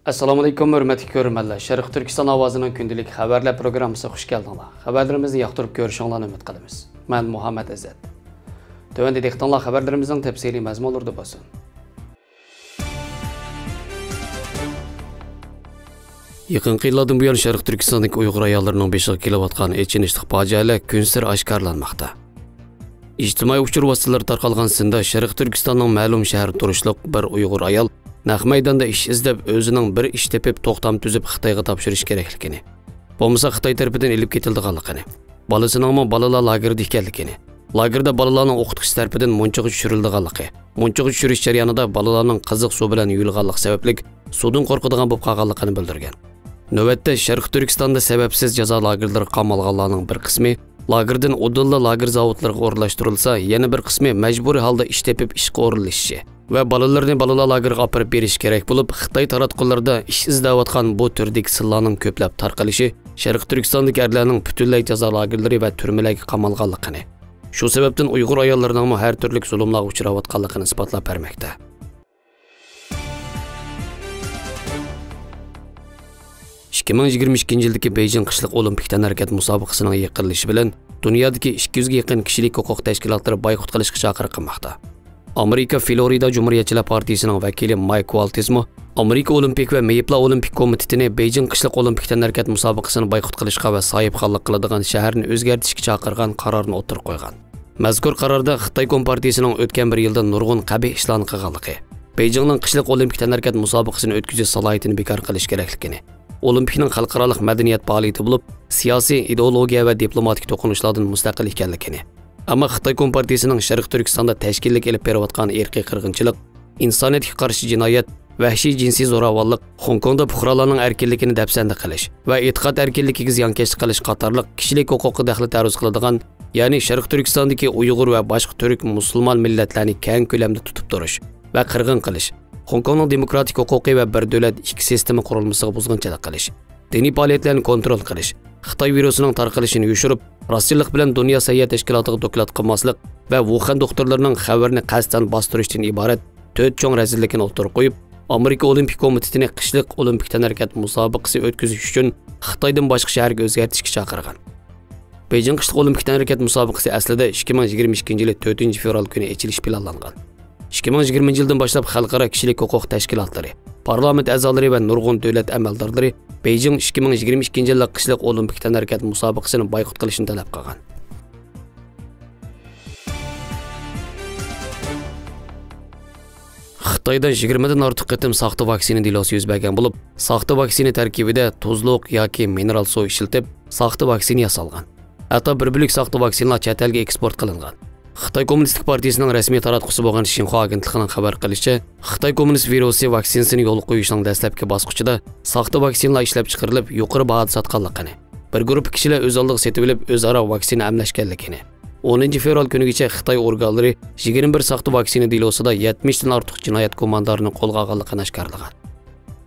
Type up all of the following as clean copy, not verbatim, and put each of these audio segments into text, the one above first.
Assalomu alaykum hurmatli ko'ruvchilar. Sharq Turkiston ovozining kundalik xabarlar programmasiga xush keldinglar. Xabarlarimizni yoqtirib ko'rishinglarni umid qilamiz. Men Muhammad Azzat. Tövəndə dehqonlar xabarlarimizning tafsiliy mazmunlarida bo'lsin. Yaqin yillardan buyon Sharq Turkistondagi Uyg'ur ayollarining beshiga kelayotgan echinishli fojialar kun sir oshkorlanmoqda. İctimai uchur vositalari tarqalgan sında Sharq Turkistonning ma'lum shahar turishliq bir Uyg'ur ayol naq maydonda ish izlab o'zining bir ish tepib to'xtam tuzib Xitoyga topshirish kerakligini, bo'lmasa Xitoy tarafidan elib ketilganligini, bolasining bolalar lagerida ekanligini, lagerda bolalarning o'qituvchi tarafidan munchaga tushirilganligi, munchaga tushirish jarayonida bolalarning qiziq suv bilan yuvilganligi sababli suvdan qo'rqadigan bo'lib qolganligini bildirgan. Navbatda Sharq Turkistonda sababsiz jazo lagerlari qamalganlarning bir qismi lagerdan o'dilla lager zavodlariga o'rnashtirilsa, yana bir qismi majburiy holda ish tepib ishga o'rinlashishi va bolalarni bolalar lageriga olib berish kerak bo'lib, Xitoy taratqularida ish izlayotgan bu turdagi sillarning ko'plab tarqalishi Sharq Turkistondagi erlarning butunlay jazo lagerlari va turmalarga qamalganligini, shu sababdan Uyg'ur ayollarining har turli zulmlarga uchrayotganligini isbotlab bermoqda. yildagi Beijing qishliq olimpik tanarakat musobaqasining yaqinlashishi bilan dunyodagi 200 ga yaqin kishilik huquq tashkilotlari boykot qilishga chaqiriq qilmoqda. Amerika Florida Cumhuriyetçiler Partisining vakili Mike Waltesmo Amerika Olimpik va Meyiplar Olimpik komitetini Beijing qishliq olimpik tanarakat musobaqasini boykot qilishga va sohibxonlik qiladigan shaharni o'zgartirishga chaqirgan qarorni o'tirib qo'ygan. Mazkur qarorda Xitoy Kompartiyasining o'tgan bir yilda nurg'un qabih ishlarni qilganligi, Beijingning qishliq olimpik tanarakat musobaqasini o'tkazish salohiyatini bekor qilish kerakligini, Olimpikning xalqaro madaniyat faoliyati bo'lib, siyosiy, ideologiya va diplomatik to'qinishlardan mustaqil ekanligini, ammo Xitoy Kompartiyasining Sharq Turkistonda tashkillik elib berayotgan irqiy qirg'inchilik, insoniyatga qarshi jinoyat, vahshiy jinsiy zo'ravonlik, Hong Kongda fuqarolarning erkinligini dafsanda qilish va e'tiqod erkinligiga ziyonkashlik qilish qatorliq kishilik huquqi daxli taruz qiladigan, ya'ni Sharq Turkistondagi Uyg'ur va boshqa turk musulmon millatlarni keng ko'lamda tutib turish va qirg'in qilish, Hong Kongning demokratik huquqiy va bir davlat ikki sistema qurilmasiga buzg'unchilik qilish, diniy faoliyatlarni kontrol qilish, Xitoy virusining tarqalishini yushirib, rostchilik bilan dunyo sayyor tashkilotiga doklad qilmaslik va Wuhan doktorlarining xabarini qasddan bostirishdan iborat 4 cho'ng razillikni o'tirib qo'yib, Amerika Olimpik komitetini qishliq olimpik tanarakat musobaqasi o'tkazish uchun Xitoydan boshqa shaharga o'zgartirishga chaqirgan. Beijing qishliq olimpik tanarakat musobaqasi aslida 2022 yil 4 fevral kuni ochilish planlangan. 2020 yildan boshlab xalqaro kishilik huquq tashkilotlari, parlament a'zolari va nurg'un davlat amaldorlari Beijing 2022 yillik qishliq olimpik tanarakat musobaqasini boykot qilishni talab qilgan. Xitoyda 20 dan ortiq qitim soxta vaksina dilosi yuz bergan bo'lib, soxta vaksina tarkibida tuzliq yoki mineral suv ishlatib, soxta vaksina yasalgan. Hatto bir bilik soxta vaksinalar chet elga eksport qilingan. Xitoy Kommunistik partiyasining rasmiy taratqusi bo'lgan Xinhua agentligining xabar qilishicha, Xitoy kommunist virusi vaksinasini yo'l qo'yishning dastlabki bosqichida soxta vaksinalar ishlab chiqarilib, yuqori bahoda sotganligini, bir guruh kishilar o'z oldiga setib olib, o'zaro vaksina amlashganligini, 10 fevral kunigacha Xitoy organlari 21 soxta vaksina dilosida 70 dan ortiq jinoyat komandorini qo'lga olganligini oshkorlagan.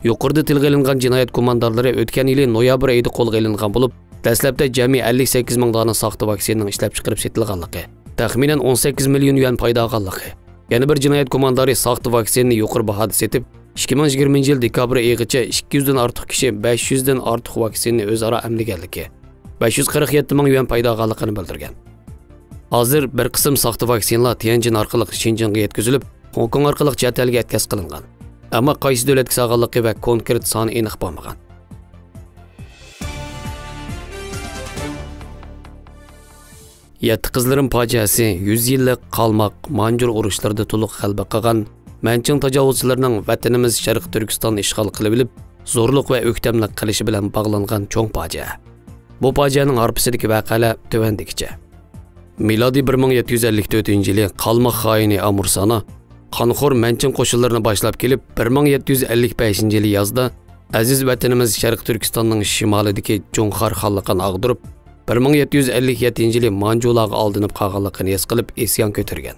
Yuqorida tilga olingan jinoyat komandorlari o'tgan yil noyabr oyida qo'lga olingan bo'lib, dastlabda jami 58 ming dona soxta vaksinaning ishlab chiqarib setilganligi, taxminan 18 million yuan foyda olganligi. Yana bir jinoyat komandori soxta vaksinani yuqori bahoda setib, 2020 yil dekabr oyigacha 200 dan ortiq kishi 500 dan ortiq vaksinani o'zaro amlaganligi, 547 ming yuan foyda olganligini bildirgan. Hozir bir qism soxta vaksinalar Tianjin orqali Xinjiangga yetkazilib, Hong Kong orqali chet elga yetkaz qilingan. Ammo qaysi davlatga sog'anligi va konkret soni aniq bo'lmagan. Yetti qizlarim fojiasi 100 yillik qalmoq Manjur urushlarida to'liq g'alaba qilgan Manching tajovuzchilarining vatanimiz Sharq Turkistonni ishg'ol qilib olib, zo'rliq va o'ktamlik qilishi bilan bog'langan cho'ng fojia. Bu fojianing orpisidagi voqealar tuvandikicha. Milodiy 1754 yili qalmoq xoini Amursana qonxo'r Manching qo'shinlarini boshlab kelib, 1755 yili yozda aziz vatanimiz Sharq Turkistonning shimolidagi Jo'nxar xonligini og'dirib, 1757 yili Manjularga oldinib qolganligini his qilib isyon ko'targan.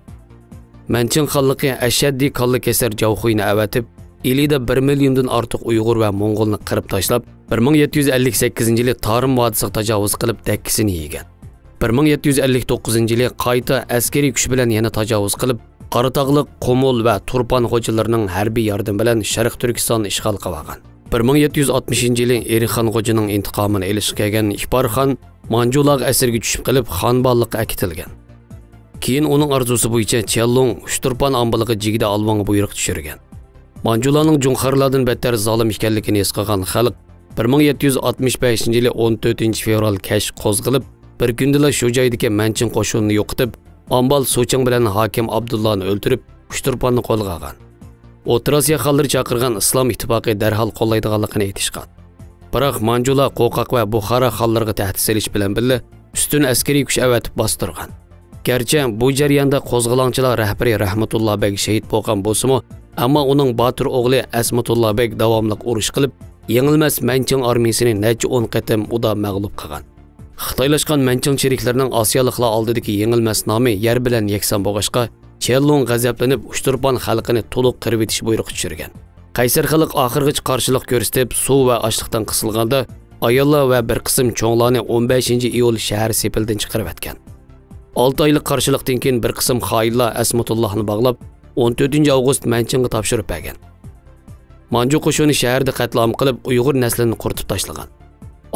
Manching xonligi ashaddiy qonli kasar Javxuyni avatib, elida 1 milliondan ortiq Uyg'ur va Mo'ng'olni qirib tashlab, 1758 yili Tarim vodisiga tajovuz qilib dakkisini yegan. 1759 yili qayta askariy kuch bilan yana tajovuz qilib, Qaratog'liq, Qo'mul va Turpan xo'jalarining harbiy yordam bilan Sharq Turkistonni ishg'ol qilgan. 1760-yili Erixon Xo'janing intiqomini elishga kelgan Iqborxon Manjularga asirga tushib qilib xonbonlikqa akitilgan. Keyin uning arzusi bo'yicha Chelung Ushturpan ambiliga jigida alvonga buyruq tushirgan. Manjularning Junxarlardan battar zolim ekanligini his qilgan xalq 1765-yili 14 fevral kech qo'zg'ilib, bir kundala shu joydagi Manchin qo'shinini yo'qitib, Ambal Soching bilan hokim Abdullohni o'ldirib, Ushturpanni qo'lga olgan. O'rta Osiyo xalqlari chaqirgan Islom ittifoqi darhol qo'llaydiganligini aytishgan. Biroq Manjular Qo'qoq va Buxoro xalqlariga tahdid solish bilan birga ustun askariy kuch avatib bostirgan. Gerçi bu jarayonda qo'zg'olonchilar rahbari Rahmatulloh bek shahid bo'lgan bo'lsa-mu, ammo uning botir o'g'li Asmatulloh bek davomli urush qilib, yengilmas Manchin armiyasini necha 10 qatim uda mag'lub qilgan. Xitoylashgan Manchin cheriklarining Osiyoliklar oldidagi yengilmas nomi yer bilan yakson bo'lg'achqa, Chelung g'azablanib Ushturpan xalqini to'liq qirib etish buyrug'i tushirgan. Qaysar xalq oxirgacha qarshilik ko'rsatib, suv va ochliqdan qisilganda, ayollar va bir qism cho'nglarni 15-iyul shahar sepildan chiqarib etgan. 6 oylik qarshilikdan keyin bir qism xoinlar Asmatullohni bog'lab 14 avgust Manchinga topshirib bergan. Manju qo'shini shaharda qatlam qilib Uyg'ur naslini quritib tashlagan.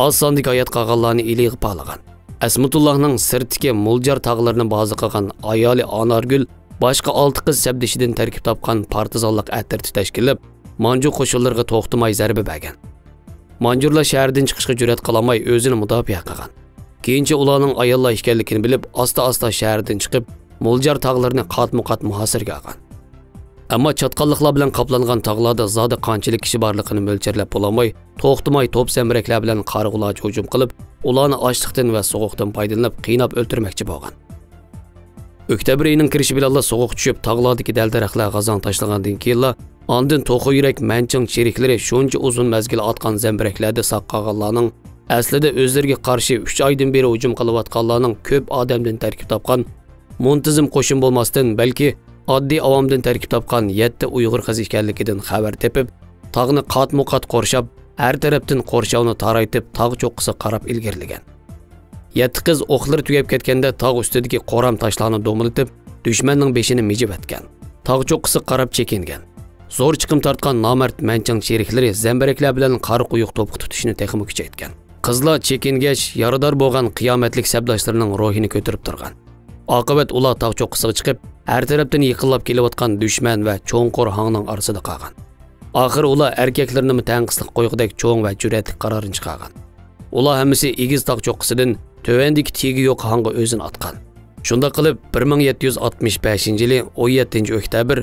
Az sondagi hayot qolganlarni ilig'i palagan. Asmatullohning sirtdagi Muljar tog'larini bozi qilgan ayoli Anargul boshqa 6 qiz sabdishidan tarkib topgan partizanlik attirti tashkillab, Manju qo'shinlariga to'xtamay zarba bergan. Manjurlar shahardan chiqishga jur'at qilmay o'zini mudofaa qilgan. Keyincha ularning ayollar ekanligini bilib, asta-asta shahardan chiqib, Muljar tog'larini qatma-qat muhosirga olgan. Ammo chatqonliklar bilan qoplangan tog'larda zoda qanchalik kishi borligini mo'lcharlab bo'lolmay, to'xtamay to'p zambiraklar bilan qarg'ularga hujum qilib, ularni ochliqdan va sovuqdan foydalanib qiynab o'ltirmoqchi bo'lgan. Oktyabr oyining kirishi bilan sovuq tushib, tog'lardagi dal-daraxtlar g'azon tashlagandan keyin ondan to'qi yurak Manchin sheriklari shuncha uzun mazgil otgan zambiraklarda saqqaganlarning aslida o'zlariga qarshi 3 oydan beri hujum qilayotganlarning ko'p odamdan tarkib topgan, muntazam qo'shin bo'lmasdan, balki oddiy avomdan tarkib topgan 7 Uyg'ur qiz ekanligidan xabar tepib, tog'ni qatma-qat qorshab, har tarafdan qo'rshovni taraytib, tog' cho'qqisi qarab ilgirlagan. 7 qiz o'qlar tugab ketganda tog' ustidagi qoram toshlarni do'militib, dushmanning beshini mijib etgan. Tog' cho'qqisi qarab chekingan. Zo'r chiqim tortgan nomard Manchin sheriklari zambaraklar bilan qari quyuq to'piq tutishni texmi kuchaytgan. Qizlar chekingach, yarador bo'lgan qiyomatlik sabdoshlarining ruhini ko'tarib turgan. Oqibat ular tog' cho'qqisiga chiqib, har tarafdan yiqilib kelayotgan dushman va cho'nqur hangning orasida qolgan. Oxir ular erkaklarni tanqislik qo'yg'idek cho'ng va jur'atli qarorini chiqargan. Ular hammasi egiz tog' cho'qqisidan tövendiki tegi yo'q hangga o'zini atgan. Shunda qilib 1765-yili 17 oktyabr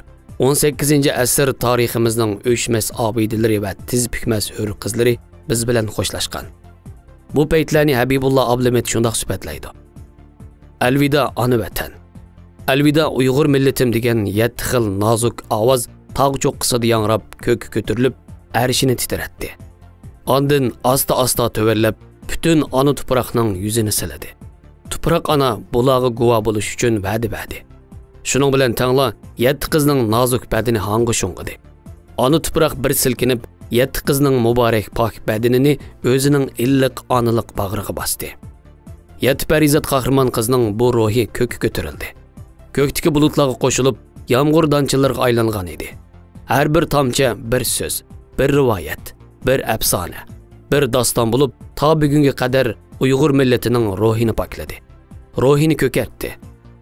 18-asr tariximizning o'chmas obidalari va tiz bukmas hur qizlari biz bilan xo'shlashgan. Bu paytlarni Habibullah Ablamet shundoq sifatlaydi. Alvida ona vatan. Alvida Uyg'ur millatim degan 7 xil nozik ovoz tog' cho'qqisida yangrab ko'k ko'tarilib, arshini titratdi. Ondan asta-asta tövellab, bütün ana tuproqning yuzini siladi. Tuproq ana bulog'i guvo bo'lish uchun va'da berdi. Shuning bilan tangla 7 qizning nozik badani hangi shunqidi. Ana tuproq bir silkinib, 7 qizning muborak pok badanini o'zining illiq onaliq bag'riga bosdi. 7 parizat qahramon qizning bu ruhi ko'k ko'tarildi. Ko'kdagi bulutlarga qo'shilib, yomg'ir donchilariga aylangan edi. Har bir tomchi bir so'z, bir rivoyat, bir afsona, bir doston bo'lib, ta bugunga qadar Uyg'ur millatining ruhini pokladi. Ruhini ko'kartdi.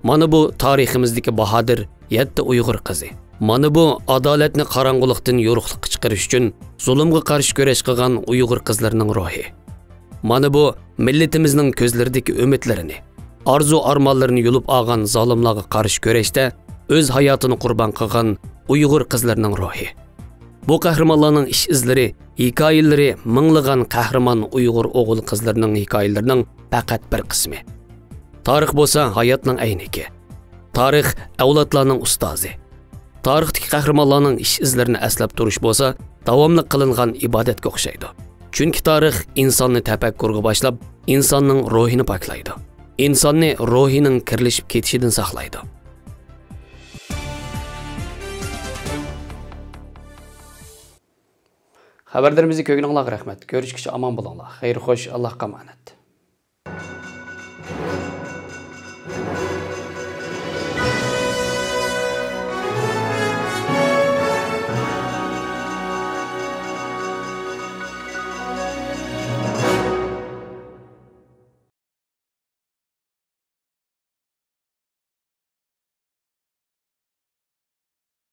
Mana bu tariximizdagi bahodir 7 Uyg'ur qizi. Mana bu adolatni qorong'ulikdan yo'riqlikka chiqarish uchun zulmga qarshi kurash qilgan Uyg'ur qizlarining ruhi. Mana bu millatimizning ko'zlaridagi umidlarini, arzu-armonlarini yulib olgan zolimlarga qarshi kurashda o'z hayotini qurbon qilgan Uyg'ur qizlarining ruhi. Bu qahramonlarning ish izlari, hikoyalari minglagan qahramon Uyg'ur o'g'il qizlarining hikoyalarining faqat bir qismi. Tarix bo'lsa hayotning ayniki. Tarix avlodlarning ustozi. Tarixdagi qahramonlarning ish izlarini aslab turish bo'lsa, davomli qilingan ibodatga o'xshaydi. Chunki tarix insonni tafakkurga boshlab, insonning ruhini poklaydi. Insonni ruhining kirlishib ketishidan saqlaydi. Xabarlarimizni ko'rganingizga rahmat. Ko'rishguncha omon bo'linglar. Xayr xo'sh, Allohga omonat.